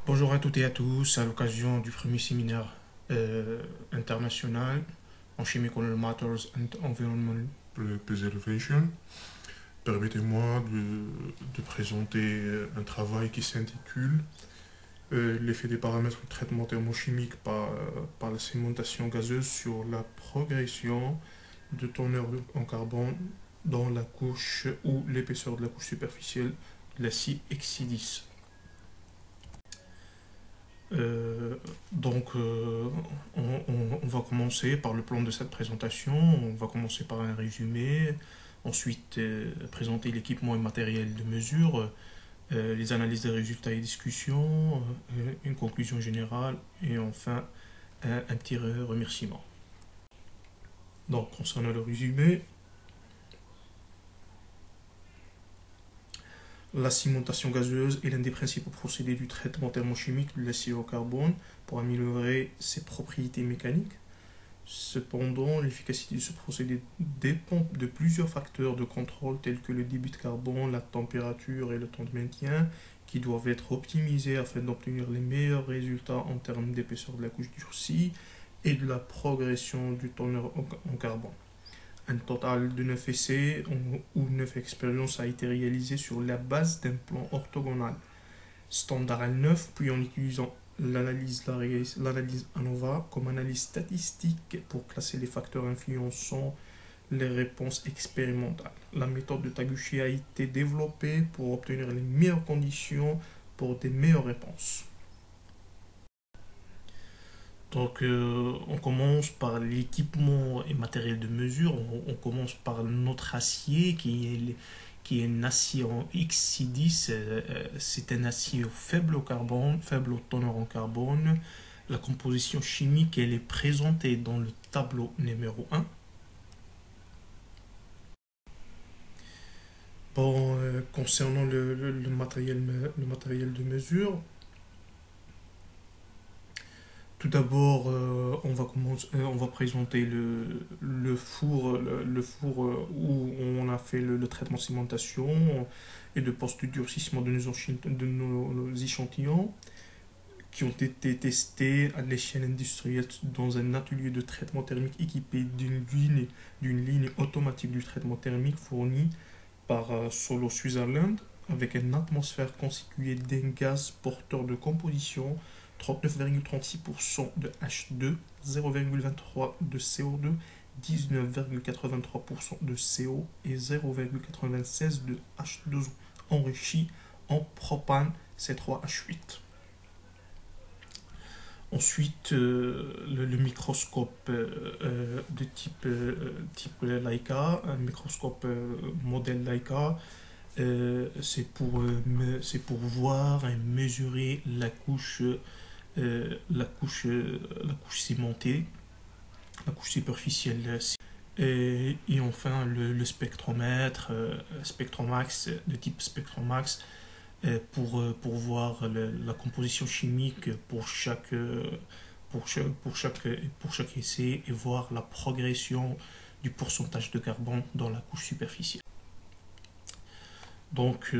Bonjour à toutes et à tous, à l'occasion du premier séminaire international en Chemical Matters and Environmental Preservation, permettez-moi de présenter un travail qui s'intitule L'effet des paramètres de traitement thermochimique par la sédimentation gazeuse sur la progression de teneur en carbone dans la couche ou l'épaisseur de la couche superficielle de l'acier Exidis. Euh, donc, on va commencer par le plan de cette présentation. On va commencer par un résumé, ensuite présenter l'équipement et matériel de mesure, les analyses des résultats et discussions, une conclusion générale et enfin un petit remerciement. Donc, concernant le résumé, la cimentation gazeuse est l'un des principaux procédés du traitement thermochimique de l'acier au carbone pour améliorer ses propriétés mécaniques. Cependant, l'efficacité de ce procédé dépend de plusieurs facteurs de contrôle tels que le débit de carbone, la température et le temps de maintien, qui doivent être optimisés afin d'obtenir les meilleurs résultats en termes d'épaisseur de la couche durcie et de la progression du teneur en carbone. Un total de 9 essais ou 9 expériences a été réalisé sur la base d'un plan orthogonal standard L9, puis en utilisant l'analyse ANOVA comme analyse statistique pour classer les facteurs influençant les réponses expérimentales. La méthode de Taguchi a été développée pour obtenir les meilleures conditions pour des meilleures réponses. Donc, on commence par l'équipement et matériel de mesure. On commence par notre acier qui est un acier en X610. C'est un acier faible au carbone, faible au teneur en carbone. La composition chimique, elle est présentée dans le tableau numéro 1. Bon, concernant le matériel de mesure, tout d'abord, on va présenter le four où on a fait le traitement de cimentation et de post-durcissement de nos échantillons qui ont été testés à l'échelle industrielle dans un atelier de traitement thermique équipé d'une ligne automatique du traitement thermique fournie par Solo Switzerland avec une atmosphère constituée d'un gaz porteur de composition 39,36% de H2, 0,23% de CO2, 19,83% de CO et 0,96% de H2O enrichi en propane C3H8. Ensuite, le microscope type Leica, un microscope modèle Leica, c'est pour voir et mesurer la couche cimentée, la couche superficielle. Et enfin, le spectromètre, Spectromax, de type Spectromax, pour voir la composition chimique pour chaque essai et voir la progression du pourcentage de carbone dans la couche superficielle. Donc,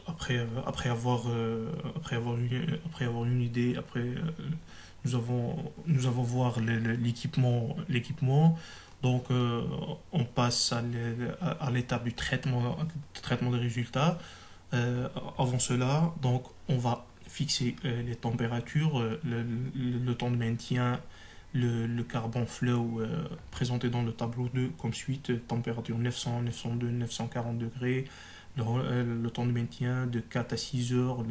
après avoir une idée, nous avons voir l'équipement. Donc, on passe à l'étape du traitement des résultats. Avant cela, donc, on va fixer les températures, le temps de maintien, le carbon flow présenté dans le tableau 2 comme suite, température 900, 902, 940 degrés, le temps de maintien de 4 à 6 heures,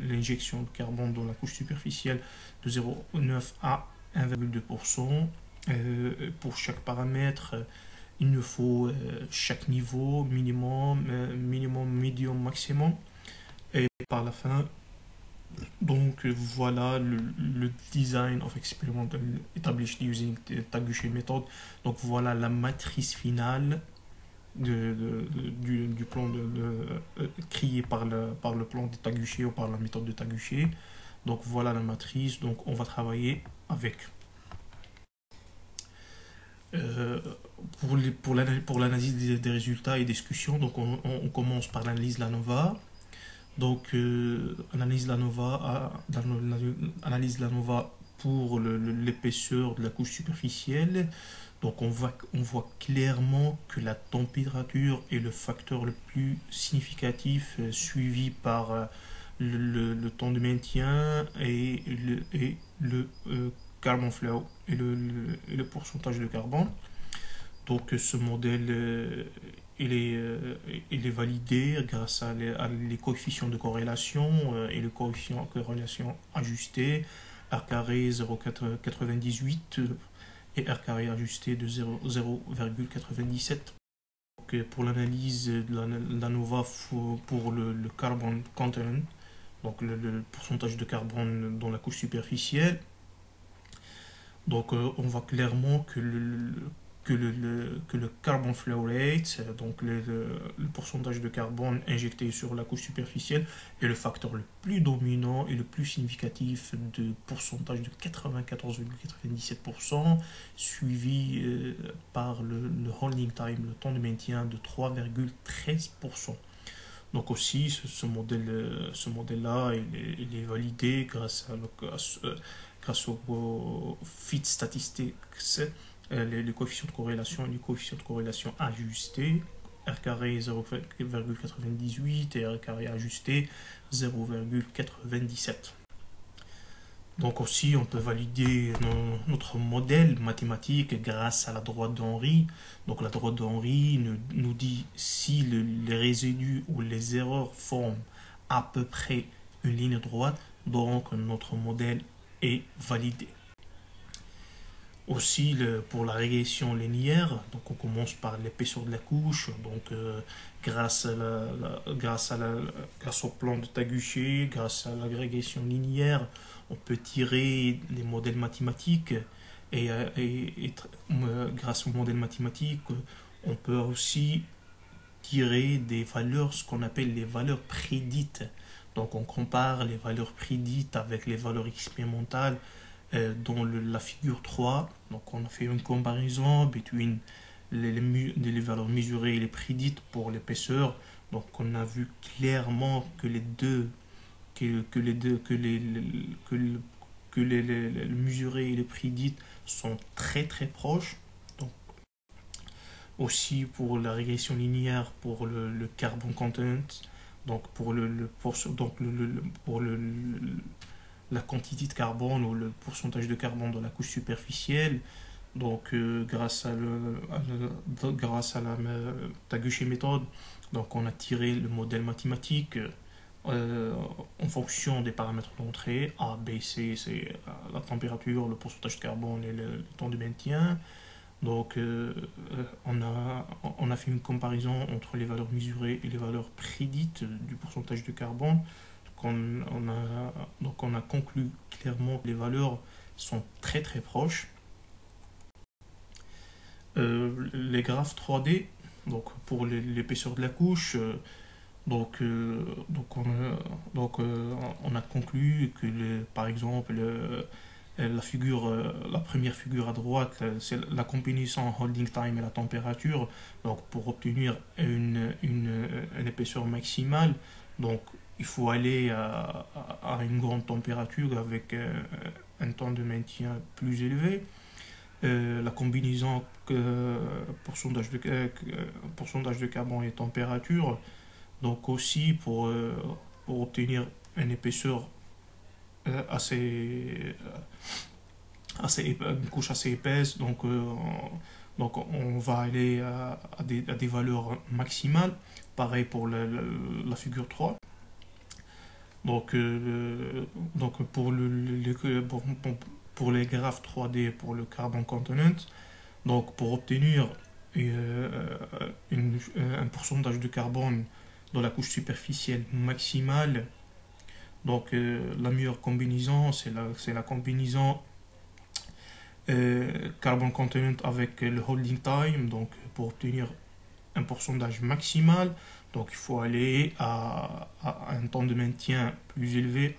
l'injection de carbone dans la couche superficielle de 0,9 à 1,2%. Pour chaque paramètre, il nous faut chaque niveau, minimum, medium, maximum. Et par la fin, donc voilà le design of experimental established using Taguchi method. Donc voilà la matrice finale du plan créé par le plan de Taguchi ou par la méthode de Taguchi. Donc voilà la matrice, donc on va travailler avec. Euh, pour l'analyse des résultats et discussions, donc on commence par l'analyse de l'ANOVA. Donc, analyse la nova pour l'épaisseur de la couche superficielle. Donc, on voit clairement que la température est le facteur le plus significatif, suivi par le temps de maintien et le carbon flow et le pourcentage de carbone. Donc, ce modèle il est validé grâce à les coefficients de corrélation et le coefficient de corrélation ajusté, R carré 0,98 et R carré ajusté de 0,97. Pour l'analyse de la NOVA pour le carbon content, donc le pourcentage de carbone dans la couche superficielle, donc on voit clairement que le carbon flow rate, donc le pourcentage de carbone injecté sur la couche superficielle, est le facteur le plus dominant et le plus significatif de pourcentage de 94,97%, suivi par le holding time, le temps de maintien de 3,13%. Donc aussi, ce modèle-là, il est validé grâce au fit statistics, les coefficients de corrélation et les coefficients de corrélation ajustés, R carré 0,98 et R carré ajusté 0,97. Donc aussi, on peut valider notre modèle mathématique grâce à la droite d'Henry. Donc la droite d'Henry nous dit si les résidus ou les erreurs forment à peu près une ligne droite, donc notre modèle est validé. Aussi, pour la régression linéaire, donc on commence par l'épaisseur de la couche, donc grâce au plan de Taguchi, grâce à la régression linéaire, on peut tirer les modèles mathématiques grâce aux modèles mathématiques, on peut aussi tirer des valeurs, ce qu'on appelle les valeurs prédites. Donc on compare les valeurs prédites avec les valeurs expérimentales dans la figure 3. Donc on a fait une comparaison entre les valeurs mesurées et les prédites pour l'épaisseur. Donc on a vu clairement que les mesurées et les prédites sont très très proches. Donc aussi pour la régression linéaire pour le carbon content, donc la quantité de carbone ou le pourcentage de carbone dans la couche superficielle. Donc, grâce à la Taguchi méthode, donc on a tiré le modèle mathématique en fonction des paramètres d'entrée. A, B, C, c'est la température, le pourcentage de carbone et le temps de maintien. Donc, on a fait une comparaison entre les valeurs mesurées et les valeurs prédites du pourcentage de carbone. Donc on a conclu clairement que les valeurs sont très très proches. Les graphes 3D, donc pour l'épaisseur de la couche, on a conclu que par exemple la première figure à droite, c'est la combinaison holding time et la température. Donc pour obtenir une épaisseur maximale, donc il faut aller à une grande température avec un temps de maintien plus élevé. La combinaison pourcentage de carbone et température, donc aussi pour obtenir une épaisseur une couche assez épaisse, donc on va aller à des valeurs maximales, pareil pour la figure 3. Donc, pour les graphes 3D pour le carbon continent, donc pour obtenir un pourcentage de carbone dans la couche superficielle maximale, donc la meilleure combinaison, c'est la combinaison carbon continent avec le holding time. Donc pour obtenir un pourcentage maximal, donc il faut aller à un temps de maintien plus élevé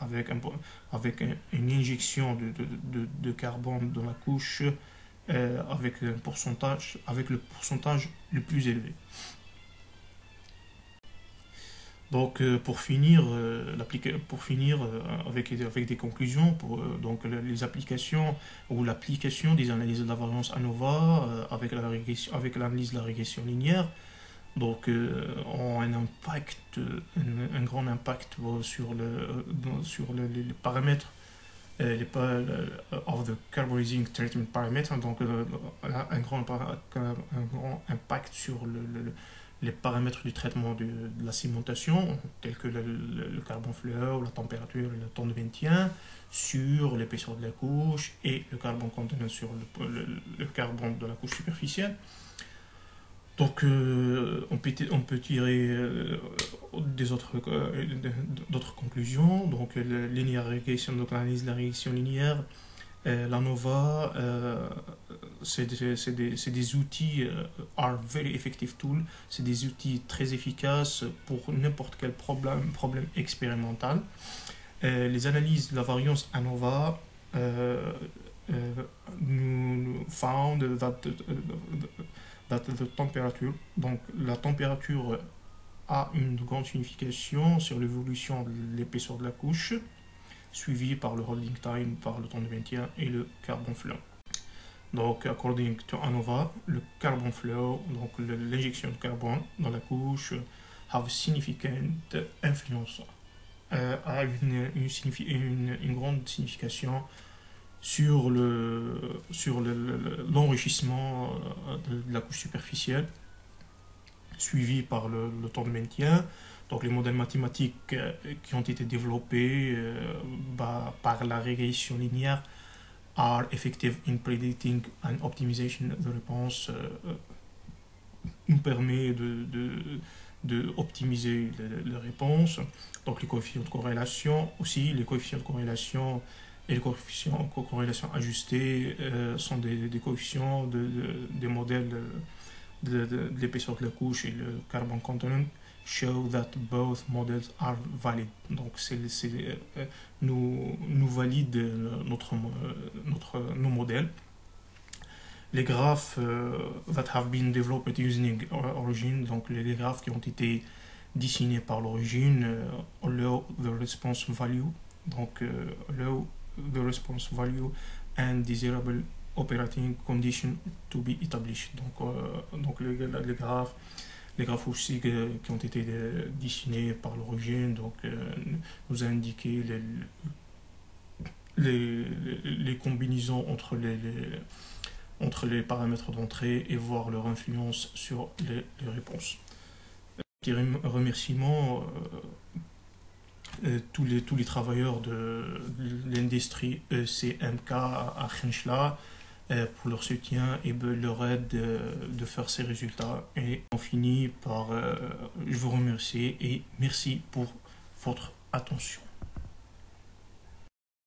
avec une injection de carbone dans la couche avec le pourcentage le plus élevé. Donc, pour finir avec des conclusions, donc les applications ou l'application des analyses de la variance ANOVA avec l'analyse de la régression linéaire, donc ont un impact, un grand impact sur les paramètres, of the carborizing treatment parameter, donc un grand impact sur les paramètres du traitement de la cimentation, tels que le carbon fleur, la température et le temps de maintien, sur l'épaisseur de la couche et le carbone contenu sur le carbone de la couche superficielle. Donc, on peut tirer d'autres conclusions. Donc, linear regression, donc l'analyse de la régression linéaire, l'ANOVA, c'est des outils, are very effective tools, c'est des outils très efficaces pour n'importe quel problème expérimental. Les analyses de la variance ANOVA nous found that the temperature, donc la température a une grande signification sur l'évolution de l'épaisseur de la couche, suivi par le holding time, par le temps de maintien et le carbon flow. Donc, according to ANOVA, le carbon flow, donc l'injection de carbone dans la couche, have significant influence, a une grande signification sur l'enrichissement de la couche superficielle, suivi par le temps de maintien. Donc les modèles mathématiques qui ont été développés par la régression linéaire are effective in predicting and optimization de réponse, nous permet de optimiser les réponses. Donc les coefficients de corrélation aussi, les coefficients de corrélation et les coefficients de corrélation ajustés sont des coefficients des modèles de l'épaisseur de la couche et le carbon content show that both models are valid. Donc nous valide nos modèles. Les graphes that have been developed using Origin, donc les graphes qui ont été dessinés par l'origine, allow the response value, donc allow the response value and desirable operating condition to be established. Donc les graphes aussi qui ont été dessinés par l'origine, donc nous a indiqué les combinaisons entre les paramètres d'entrée et voir leur influence sur les réponses. Petit remerciement tous les travailleurs de l'industrie ECMK à Khenchla pour leur soutien et leur aide de faire ces résultats. Et on finit par je vous remercie et merci pour votre attention.